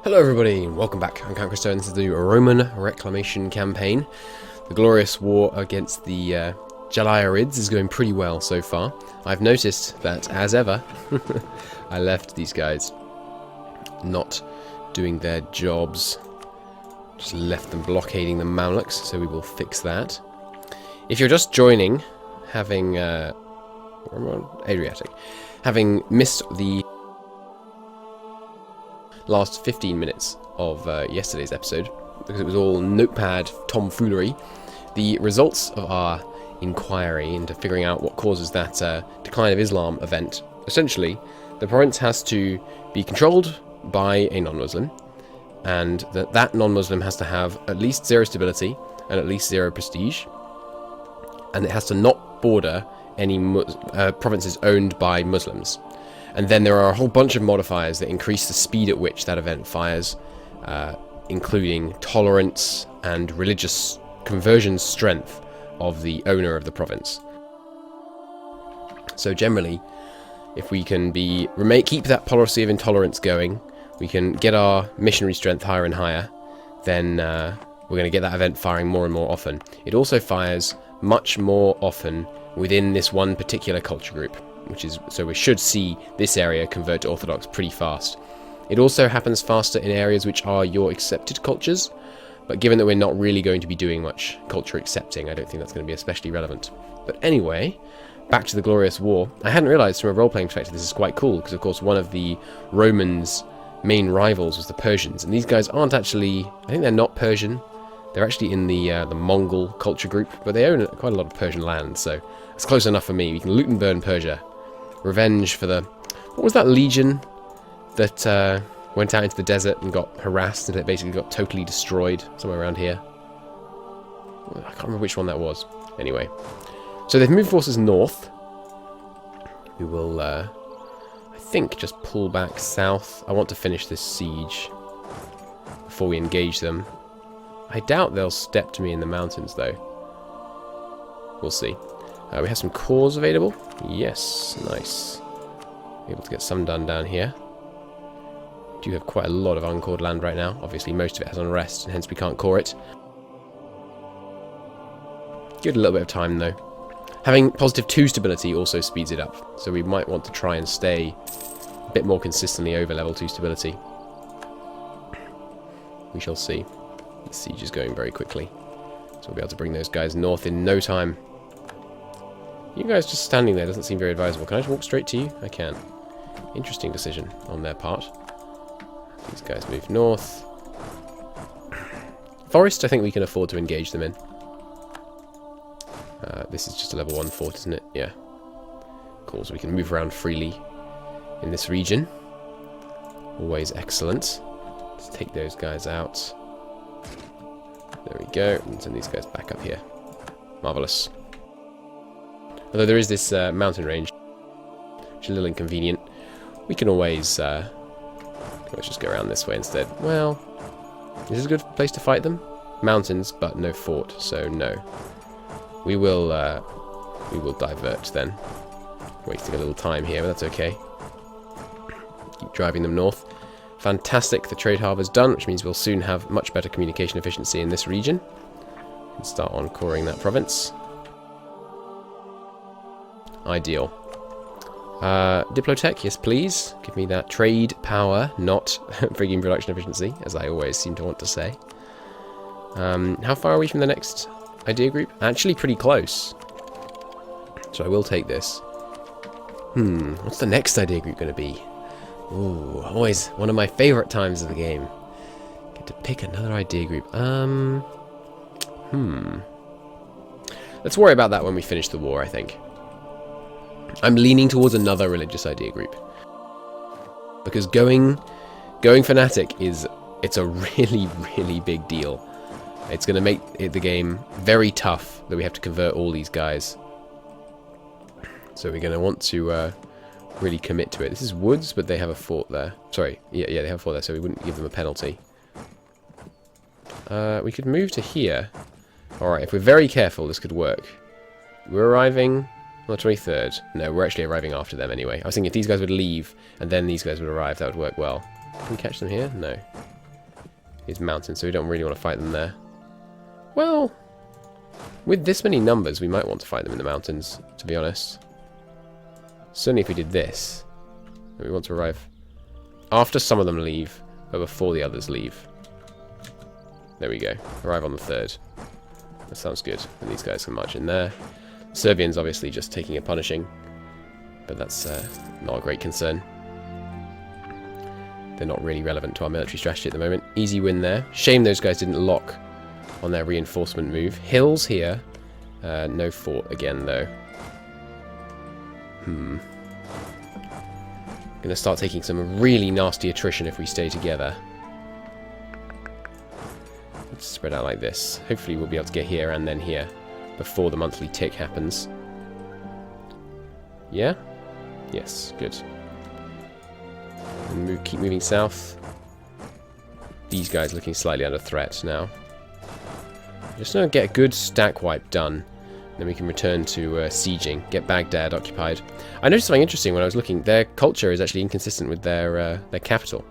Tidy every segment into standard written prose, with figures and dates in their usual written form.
Hello everybody, and welcome back. I'm Count Christo, and this is the Roman Reclamation campaign. The glorious war against the Jalaiarids is going pretty well so far. I've noticed that, as ever, I left these guys not doing their jobs. Just left them blockading the Mamluks, so we will fix that. If you're just joining, having Adriatic, having missed the last 15 minutes of yesterday's episode, because it was all notepad tomfoolery, the results of our inquiry into figuring out what causes that decline of Islam event. Essentially, the province has to be controlled by a non-Muslim, and that non-Muslim has to have at least 0 stability and at least 0 prestige, and it has to not border any provinces owned by Muslims. And then there are a whole bunch of modifiers that increase the speed at which that event fires, including tolerance and religious conversion strength of the owner of the province. So generally, if we can keep that policy of intolerance going, we can get our missionary strength higher and higher, then we're going to get that event firing more and more often. It also fires much more often within this one particular culture group, so we should see this area convert to Orthodox pretty fast. It also happens faster in areas which are your accepted cultures, but given that we're not really going to be doing much culture accepting, I don't think that's going to be especially relevant. But anyway, back to the glorious war. I hadn't realised from a role-playing perspective this is quite cool, because of course one of the Romans' main rivals was the Persians, and these guys aren't actually, I think they're not Persian, they're actually in the Mongol culture group, but they own quite a lot of Persian land, so it's close enough for me. We can loot and burn Persia. Revenge for what was that legion that went out into the desert and got harassed and it basically got totally destroyed somewhere around here? I can't remember which one that was. Anyway, so they've moved forces north. We will, I think, just pull back south. I want to finish this siege before we engage them. I doubt they'll step to me in the mountains, though. We'll see. We have some cores available. Yes, nice. Able to get some done down here. Do have quite a lot of uncored land right now. Obviously, most of it has unrest, and hence we can't core it. Give it a little bit of time, though. Having positive 2 stability also speeds it up, so we might want to try and stay a bit more consistently over level 2 stability. We shall see. The siege is going very quickly, so we'll be able to bring those guys north in no time. You guys just standing there doesn't seem very advisable. Can I just walk straight to you? I can. Interesting decision on their part. These guys move north. Forest, I think we can afford to engage them in. This is just a level 1 fort, isn't it? Yeah. Cool, so we can move around freely in this region. Always excellent. Let's take those guys out. There we go. And send these guys back up here. Marvellous. Although there is this mountain range, which is a little inconvenient. We can always... let's just go around this way instead. Well, this is a good place to fight them. Mountains, but no fort, so no. We will divert then. Wasting a little time here, but that's okay. Keep driving them north. Fantastic, the trade harbour's done, which means we'll soon have much better communication efficiency in this region. And start on coring that province. Ideal. Diplotech, yes please. Give me that trade power, not frigging production efficiency, as I always seem to want to say. How far are we from the next idea group? Actually pretty close. So I will take this. What's the next idea group going to be? Ooh, always one of my favourite times of the game. Get to pick another idea group. Let's worry about that when we finish the war, I think. I'm leaning towards another religious idea group, because going fanatic it's a really, really big deal. It's going to make the game very tough that we have to convert all these guys. So we're going to want to really commit to it. This is woods, but they have a fort there. Sorry, yeah, they have a fort there, so we wouldn't give them a penalty. We could move to here. Alright, if we're very careful, this could work. We're arriving... on the 23rd. No, we're actually arriving after them anyway. I was thinking if these guys would leave and then these guys would arrive, that would work well. Can we catch them here? No. is mountains, so we don't really want to fight them there. Well, with this many numbers, we might want to fight them in the mountains, to be honest. Certainly if we did this. We want to arrive after some of them leave, but before the others leave. There we go. Arrive on the 3rd. That sounds good. And these guys can march in there. Serbians obviously just taking a punishing, but that's not a great concern. They're not really relevant to our military strategy at the moment. Easy win there. Shame those guys didn't lock on their reinforcement move. Hills here. No fort again, though. Gonna start taking some really nasty attrition if we stay together. Let's spread out like this. Hopefully we'll be able to get here and then here before the monthly tick happens. Yeah? Yes, good. And keep moving south. These guys looking slightly under threat now. Just gonna get a good stack wipe done. Then we can return to sieging, get Baghdad occupied. I noticed something interesting when I was looking. Their culture is actually inconsistent with their capital.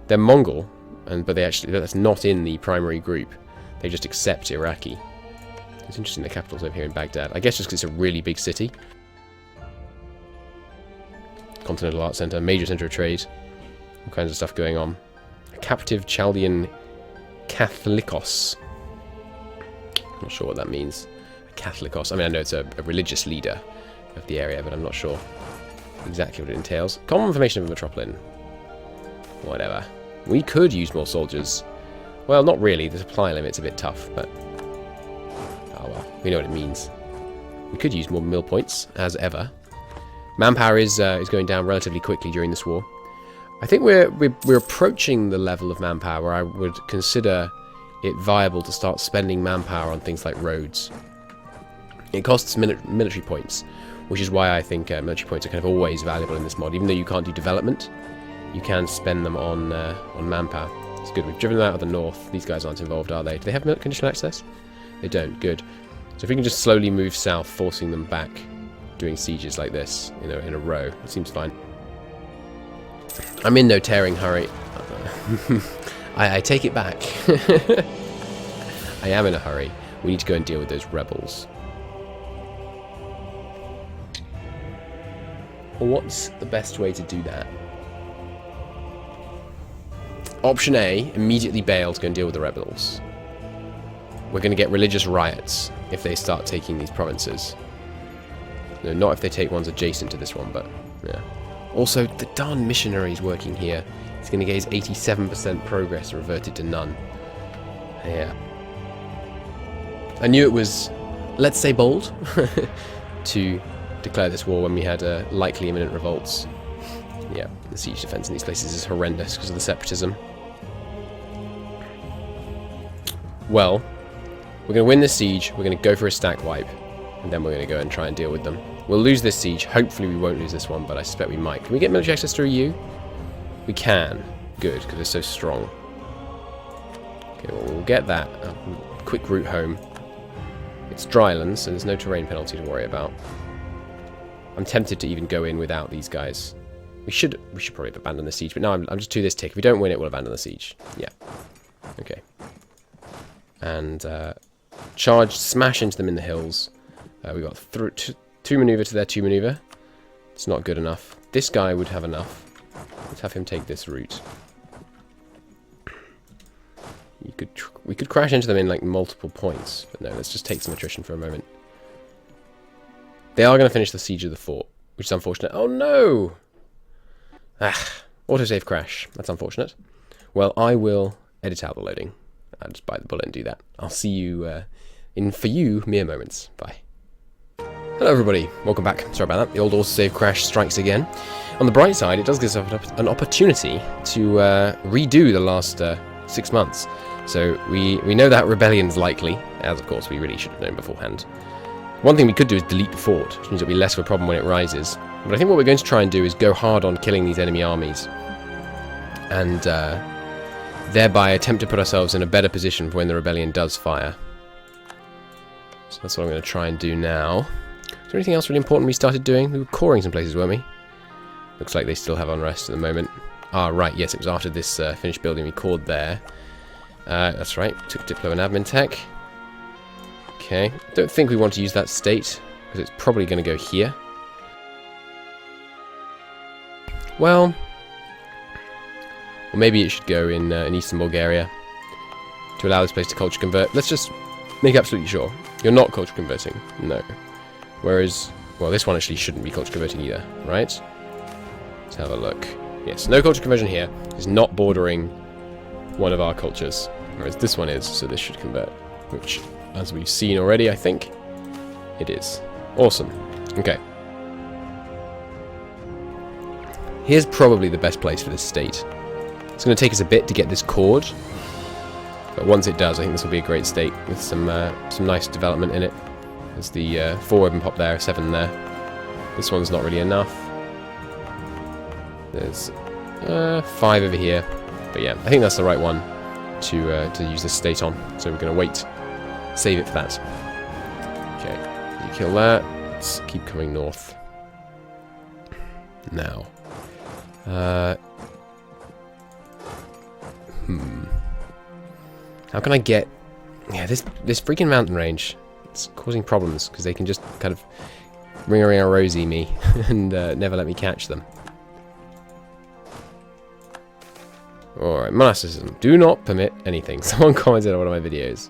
They're Mongol, but that's not in the primary group. They just accept Iraqi. It's interesting the capital's over here in Baghdad. I guess just because it's a really big city. Continental Art Center, major center of trade. All kinds of stuff going on. A captive Chaldean Catholicos. Not sure what that means. Catholicos. I mean, I know it's a religious leader of the area, but I'm not sure exactly what it entails. Common formation of a metropolitan. Whatever. We could use more soldiers. Well, not really. The supply limit's a bit tough, but oh well. We know what it means. We could use more mill points, as ever. Manpower is going down relatively quickly during this war. I think we're approaching the level of manpower where I would consider it viable to start spending manpower on things like roads. It costs military points, which is why I think military points are kind of always valuable in this mod. Even though you can't do development, you can spend them on manpower. It's good. We've driven them out of the north. These guys aren't involved, are they? Do they have conditional access? They don't. Good. So if we can just slowly move south, forcing them back, doing sieges like this, in a row, it seems fine. I'm in no tearing hurry. I take it back. I am in a hurry. We need to go and deal with those rebels. What's the best way to do that? Option A, immediately bail to go and deal with the rebels. We're going to get religious riots if they start taking these provinces. No, not if they take ones adjacent to this one, but yeah. Also, the darn missionaries working here. He's going to get his 87% progress reverted to none. Yeah. I knew it was, let's say, bold to declare this war when we had likely imminent revolts. Yeah, the siege defense in these places is horrendous because of the separatism. Well, we're going to win this siege, we're going to go for a stack wipe, and then we're going to go and try and deal with them. We'll lose this siege, hopefully we won't lose this one, but I suspect we might. Can we get military access through EU? We can. Good, because they're so strong. Okay, well, we'll get that. Quick route home. It's dryland, so there's no terrain penalty to worry about. I'm tempted to even go in without these guys. We should probably have abandoned the siege, but no, I'm just to this tick. If we don't win it, we'll abandon the siege. Yeah. Okay. And smash into them in the hills. We got two maneuver to their 2 maneuver. It's not good enough. This guy would have enough. Let's have him take this route. We could crash into them in like multiple points, but no, let's just take some attrition for a moment. They are going to finish the siege of the fort, which is unfortunate. Oh no! Autosave crash. That's unfortunate. Well, I will edit out the loading. I'll just bite the bullet and do that. I'll see you in, for you, mere moments. Bye. Hello everybody, welcome back. Sorry about that, the old autosave crash strikes again. On the bright side, it does give us an opportunity to redo the last 6 months. So we know that rebellion's likely, as of course we really should have known beforehand. One thing we could do is delete the fort, which means it'll be less of a problem when it rises. But I think what we're going to try and do is go hard on killing these enemy armies. And thereby attempt to put ourselves in a better position for when the rebellion does fire. So that's what I'm going to try and do now. Is there anything else really important we started doing? We were coring some places, weren't we? Looks like they still have unrest at the moment. Ah, right, yes, it was after this finished building we cored there. That's right. Took Diplo and Admin Tech. Okay. Don't think we want to use that state, because it's probably going to go here. Well, or maybe it should go in Eastern Bulgaria to allow this place to culture convert. Let's just make absolutely sure. You're not culture converting. No. Whereas, well, this one actually shouldn't be culture converting either, right? Let's have a look. Yes, no culture conversion here. It's not bordering one of our cultures, whereas this one is, so this should convert. Which, as we've seen already, I think, it is. Awesome. Okay. Here's probably the best place for this state. It's going to take us a bit to get this chord, but once it does, I think this will be a great state with some nice development in it. There's the 4 open pop there, 7 there. This one's not really enough. There's 5 over here, but yeah, I think that's the right one to use this state on. So we're going to wait, save it for that. Okay, you kill that. Let's keep coming north. Now. How can I get... Yeah, this freaking mountain range. It's causing problems, because they can just kind of ring-a-ring-a-rosy me and never let me catch them. Alright, monasticism. Do not permit anything. Someone commented on one of my videos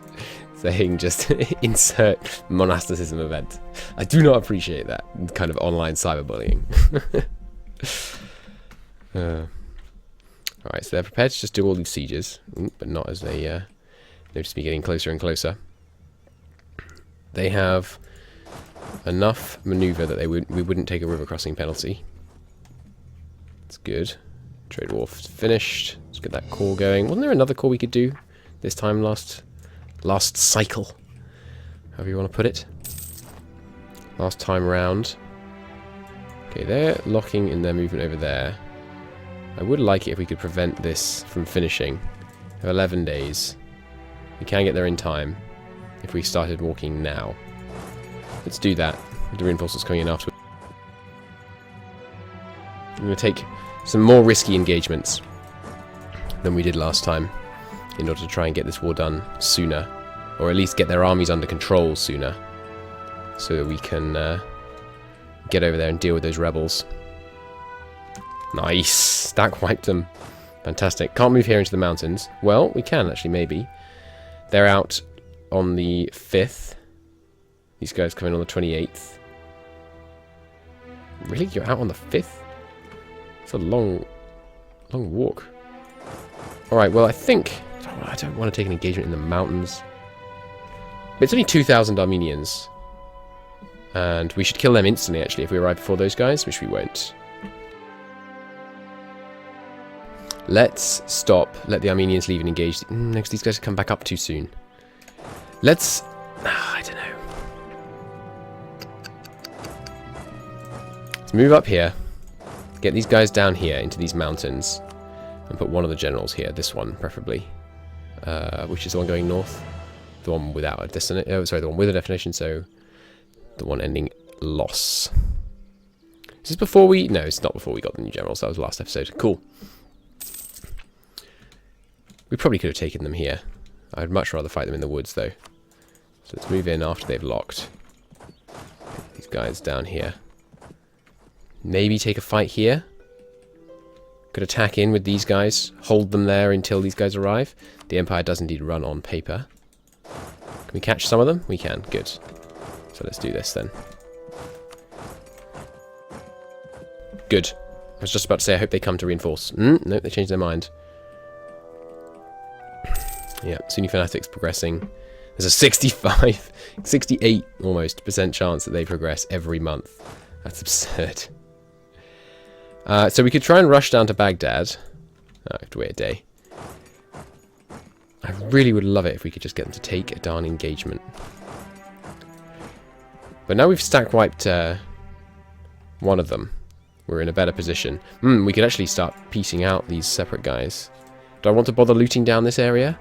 saying just insert monasticism event. I do not appreciate that kind of online cyberbullying. Alright, so they're prepared to just do all these sieges, but not as they notice me getting closer and closer. They have enough maneuver that we wouldn't take a river crossing penalty. That's good. Trade war finished. Let's get that core going. Wasn't there another core we could do this time last cycle? However you want to put it. Last time round. Okay, they're locking in their movement over there. I would like it if we could prevent this from finishing. We have 11 days. We can get there in time if we started walking now. Let's do that. The reinforcements coming in afterwards. I'm going to take some more risky engagements than we did last time in order to try and get this war done sooner, or at least get their armies under control sooner, so that we can get over there and deal with those rebels. Nice! Stack wiped them. Fantastic. Can't move here into the mountains. Well, we can actually, maybe. They're out on the 5th. These guys come in on the 28th. Really? You're out on the 5th? It's a long walk. Alright, well, I think... I don't want to take an engagement in the mountains. But it's only 2,000 Armenians. And we should kill them instantly, actually, if we arrive before those guys, which we won't. Let's stop. Let the Armenians leave and engage. Next, these guys come back up too soon. Let's... I don't know. Let's move up here. Get these guys down here into these mountains. And put one of the generals here. This one, preferably. Which is the one going north. The one without a destination. Oh, sorry, the one with a definition, so... The one ending loss. Is this before we... No, it's not before we got the new generals. That was the last episode. Cool. We probably could have taken them here. I'd much rather fight them in the woods, though. So let's move in after they've locked. Get these guys down here. Maybe take a fight here. Could attack in with these guys. Hold them there until these guys arrive. The Empire does indeed run on paper. Can we catch some of them? We can. Good. So let's do this then. Good. I was just about to say I hope they come to reinforce. No, they changed their mind. Yeah, Sunni fanatics progressing. There's a 65, 68 almost % chance that they progress every month. That's absurd. So we could try and rush down to Baghdad. Oh, I have to wait a day. I really would love it if we could just get them to take a darn engagement. But now we've stack wiped one of them. We're in a better position. We could actually start piecing out these separate guys. Do I want to bother looting down this area?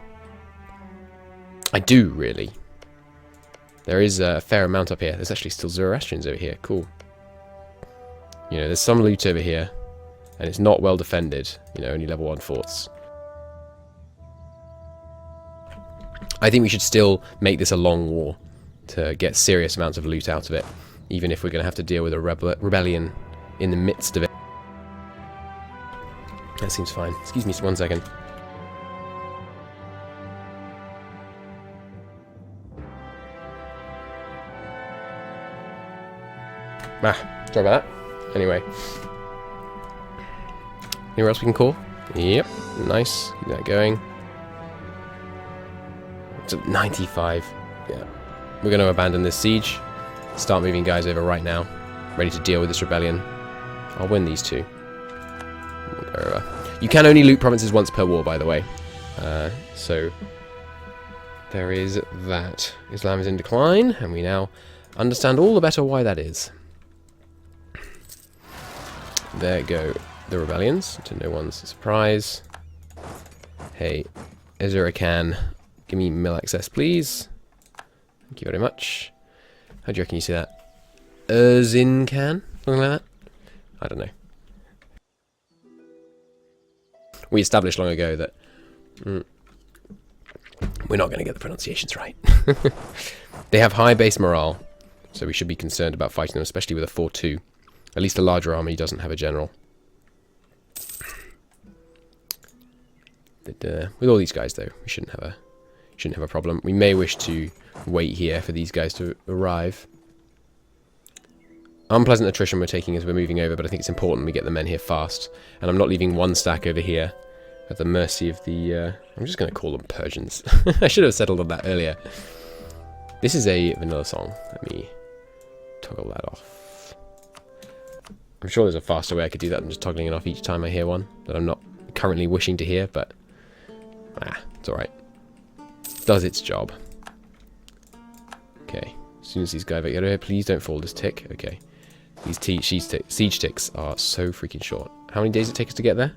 I do, really. There is a fair amount up here. There's actually still Zoroastrians over here. Cool. You know, there's some loot over here. And it's not well defended. You know, only level 1 forts. I think we should still make this a long war to get serious amounts of loot out of it, even if we're going to have to deal with a rebellion in the midst of it. That seems fine. Excuse me 1 second. Sorry about that. Anyway. Anywhere else we can call? Yep. Nice. Keep that going. It's at 95. Yeah. We're going to abandon this siege. Start moving guys over right now. Ready to deal with this rebellion. I'll win these two. You can only loot provinces once per war, by the way. So there is that. Islam is in decline, and we now understand all the better why that is. There go the rebellions, to no one's surprise. Hey, Ezura, give me mill access, please. Thank you very much. How do you reckon you say that? Erzincan? Something like that? I don't know. We established long ago that we're not going to get the pronunciations right. They have high base morale, so we should be concerned about fighting them, especially with a 4-2. At least a larger army doesn't have a general. But, with all these guys, though, we shouldn't have a problem. We may wish to wait here for these guys to arrive. Unpleasant attrition we're taking as we're moving over, but I think it's important we get the men here fast. And I'm not leaving one stack over here at the mercy of the... I'm just going to call them Persians. I should have settled on that earlier. This is a vanilla song. Let me toggle that off. I'm sure there's a faster way I could do that than just toggling it off each time I hear one that I'm not currently wishing to hear, but it's alright. Does its job. Okay. As soon as these guys get over here, please don't fall this tick. Okay. These siege ticks are so freaking short. How many days does it take us to get there?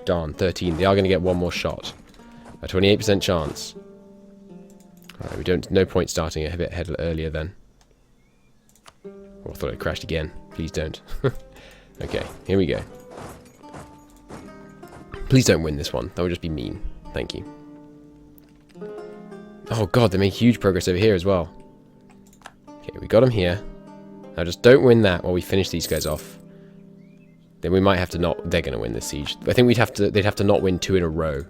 Darn, 13. They are going to get one more shot. A 28% chance. Alright, we don't... No point starting a bit ahead earlier then. Oh, I thought it crashed again. Please don't. Okay, here we go. Please don't win this one. That would just be mean. Thank you. Oh god, they made huge progress over here as well. Okay, we got them here. Now just don't win that while we finish these guys off. Then we might have to not... They're going to win this siege. I think they'd have to not win 2 in a row.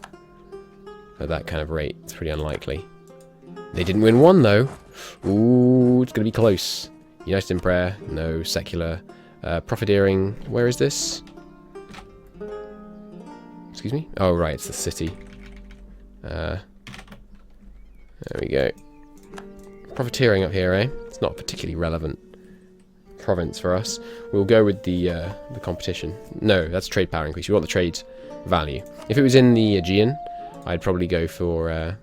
At that kind of rate. It's pretty unlikely. They didn't win 1 though. Ooh, it's going to be close. United in prayer. No. Secular. Profiteering. Where is this? Excuse me? Oh, right. It's the city. There we go. Profiteering up here, eh? It's not a particularly relevant province for us. We'll go with the competition. No, that's trade power increase. We want the trade value. If it was in the Aegean, I'd probably go for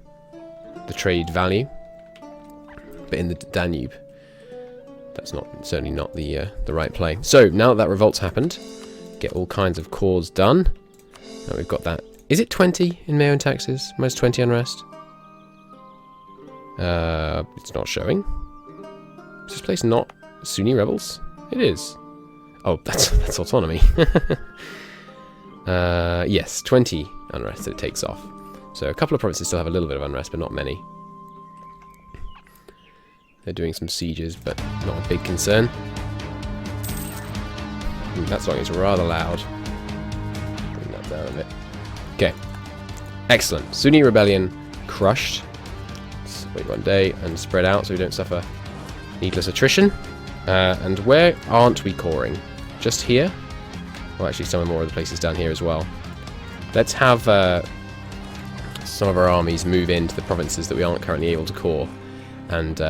the trade value. But in the Danube, that's certainly not the right play. So now that revolt's happened, get all kinds of cores done. Now we've got that. Is it 20 in MEIOU&Taxes? Minus 20 unrest? It's not showing. Is this place not Sunni rebels? It is. Oh, that's autonomy. Yes, 20 unrest that it takes off. So a couple of provinces still have a little bit of unrest, but not many. They're doing some sieges, but not a big concern. Ooh, that song is rather loud. Bring that down a bit. Okay. Excellent. Sunni rebellion crushed. Let's wait 1 day and spread out so we don't suffer needless attrition. And where aren't we coring? Just here? Well, actually, some more of the places down here as well. Let's have some of our armies move into the provinces that we aren't currently able to core, and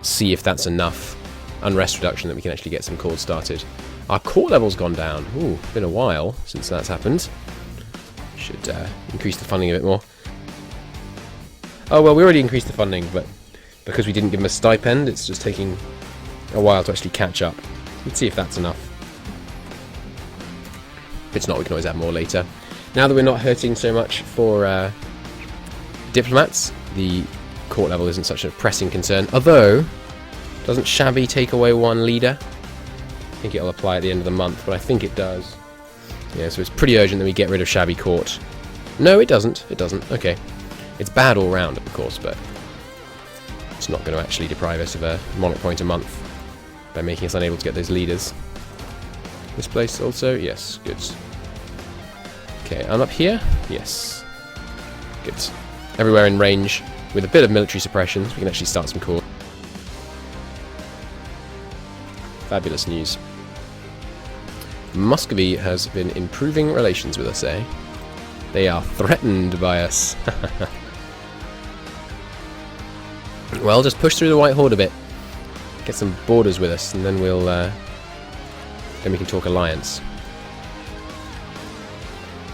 see if that's enough unrest reduction that we can actually get some cores started. Our court level's gone down. Ooh, it's been a while since that's happened. Should increase the funding a bit more. Oh, well, we already increased the funding, but because we didn't give them a stipend, it's just taking a while to actually catch up. Let's see if that's enough. If it's not, we can always add more later. Now that we're not hurting so much for diplomats, the court level isn't such a pressing concern. Although, doesn't Shabby take away 1 leader? I think it'll apply at the end of the month, but I think it does. Yeah, so it's pretty urgent that we get rid of Shabby Court. No, it doesn't. It doesn't. Okay. It's bad all round, of course, but it's not going to actually deprive us of a monarch point a month by making us unable to get those leaders. This place also? Yes, good. Okay, I'm up here? Yes. Good. Everywhere in range, with a bit of military suppression, we can actually start some cores. Fabulous news. Muscovy has been improving relations with us, eh? They are threatened by us. Well, just push through the White Horde a bit. Get some borders with us, and then we'll... then we can talk alliance.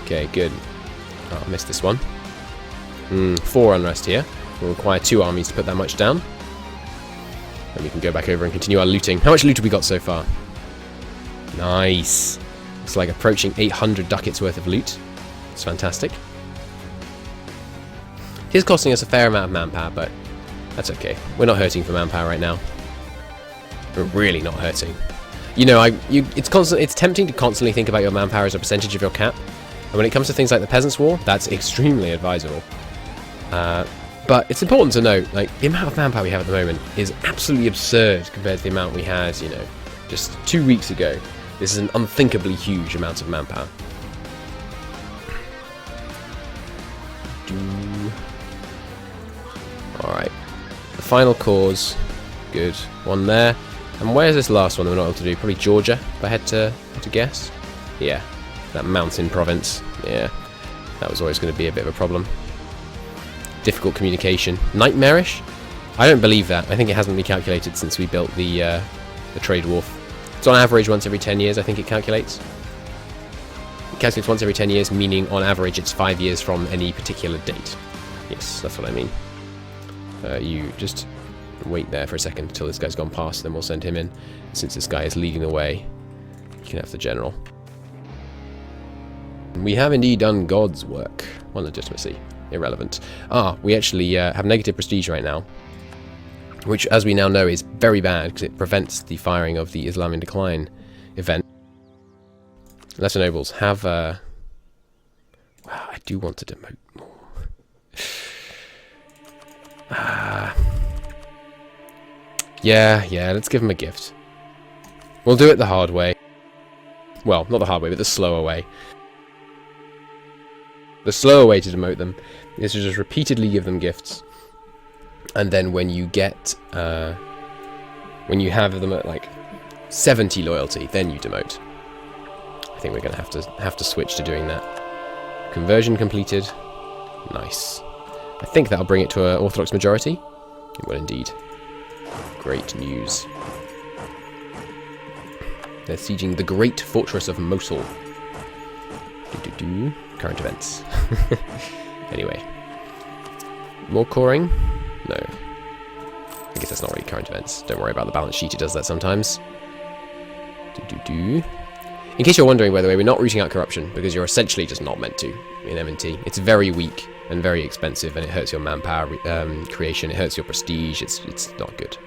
Okay, good. Oh, I missed this one. 4 unrest here. We'll require 2 armies to put that much down. And we can go back over and continue our looting. How much loot have we got so far? Nice. It's like approaching 800 ducats worth of loot. It's fantastic. It is costing us a fair amount of manpower, but that's okay. We're not hurting for manpower right now. We're really not hurting. You know, it's tempting to constantly think about your manpower as a percentage of your cap. And when it comes to things like the Peasants' War, that's extremely advisable. But it's important to note, like, the amount of manpower we have at the moment is absolutely absurd compared to the amount we had, you know, just 2 weeks ago. This is an unthinkably huge amount of manpower. Alright. The final cause. Good. One there. And where's this last one that we're not able to do? Probably Georgia, if I had to guess. Yeah. That mountain province. Yeah. That was always going to be a bit of a problem. Difficult communication. Nightmarish? I don't believe that. I think it hasn't been calculated since we built the trade wharf. It's on average once every 10 years, I think it calculates. It calculates once every 10 years, meaning on average it's 5 years from any particular date. Yes, that's what I mean. You just wait there for a second until this guy's gone past, then we'll send him in. Since this guy is leading the way, you can have the general. We have indeed done God's work. One legitimacy. Irrelevant. We actually have negative prestige right now, which, as we now know, is very bad because it prevents the firing of the Islam in Decline event. Lesser nobles have... Wow, I do want to demote more. Yeah, let's give them a gift. We'll do it the hard way. Well, not the hard way, but the slower way. The slower way to demote them is to just repeatedly give them gifts, and then when you get, when you have them at like 70 loyalty, then you demote. I think we're going to have to switch to doing that. Conversion completed. Nice. I think that'll bring it to an Orthodox majority. It will indeed. Great news. They're sieging the great fortress of Mosul. Current events. Anyway. More coring? No. I guess that's not really current events. Don't worry about the balance sheet, it does that sometimes. In case you're wondering, by the way, we're not rooting out corruption, because you're essentially just not meant to in M&T. It's very weak and very expensive, and it hurts your manpower creation, it hurts your prestige, it's not good.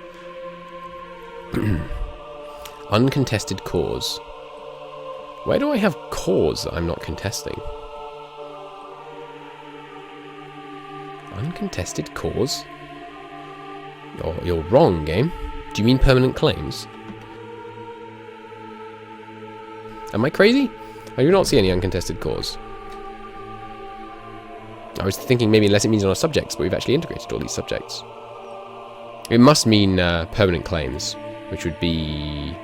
Uncontested cause. Where do I have cause that I'm not contesting? Uncontested cause? You're wrong, game. Do you mean permanent claims? Am I crazy? I do not see any uncontested cause. I was thinking maybe unless it means on our subjects, but we've actually integrated all these subjects. It must mean permanent claims, which would be...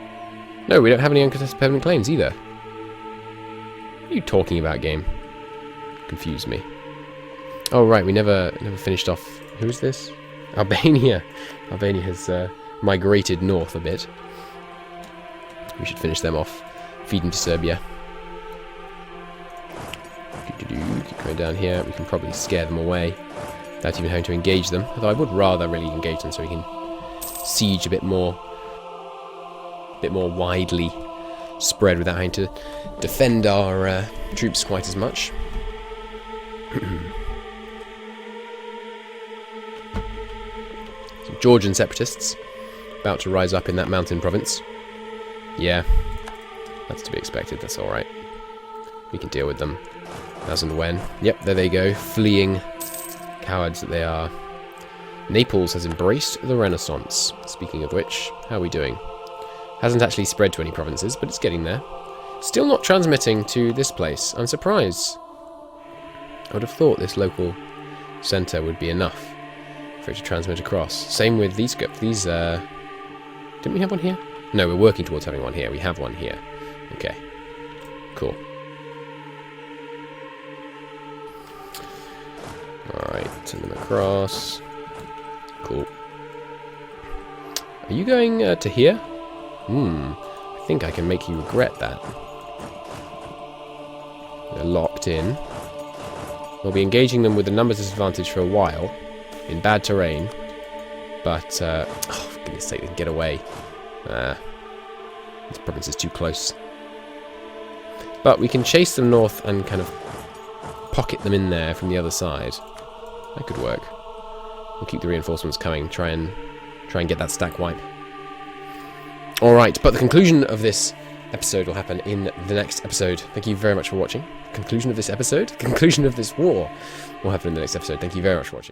No, we don't have any uncontested permanent claims either. What are you talking about, game? Confused me. Oh, right, we never finished off... Who is this? Albania. Albania has migrated north a bit. We should finish them off. Feed them to Serbia. Keep going down here. We can probably scare them away without even having to engage them. Although I would rather really engage them so we can siege a bit more widely spread without having to defend our troops quite as much. Some Georgian separatists about to rise up in that mountain province. Yeah, that's to be expected, that's alright. We can deal with them as and when. Yep, there they go, fleeing Cowards that they are. Naples has embraced the Renaissance. Speaking of which, how are we doing? Hasn't actually spread to any provinces, but it's getting there. Still not transmitting to this place. I'm surprised. I would have thought this local centre would be enough for it to transmit across. Same with these. Didn't we have one here? No, we're working towards having one here. We have one here. Okay. Cool. Alright, send them across. Cool. Are you going to here? I think I can make you regret that. They're locked in. We'll be engaging them with a numbers disadvantage for a while, in bad terrain, but, oh, for goodness sake, they can get away. This province is too close. But we can chase them north and kind of pocket them in there from the other side. That could work. We'll keep the reinforcements coming, try and get that stack wipe. Alright, but the conclusion of this episode will happen in the next episode. Thank you very much for watching. Conclusion of this episode? Conclusion of this war will happen in the next episode. Thank you very much for watching.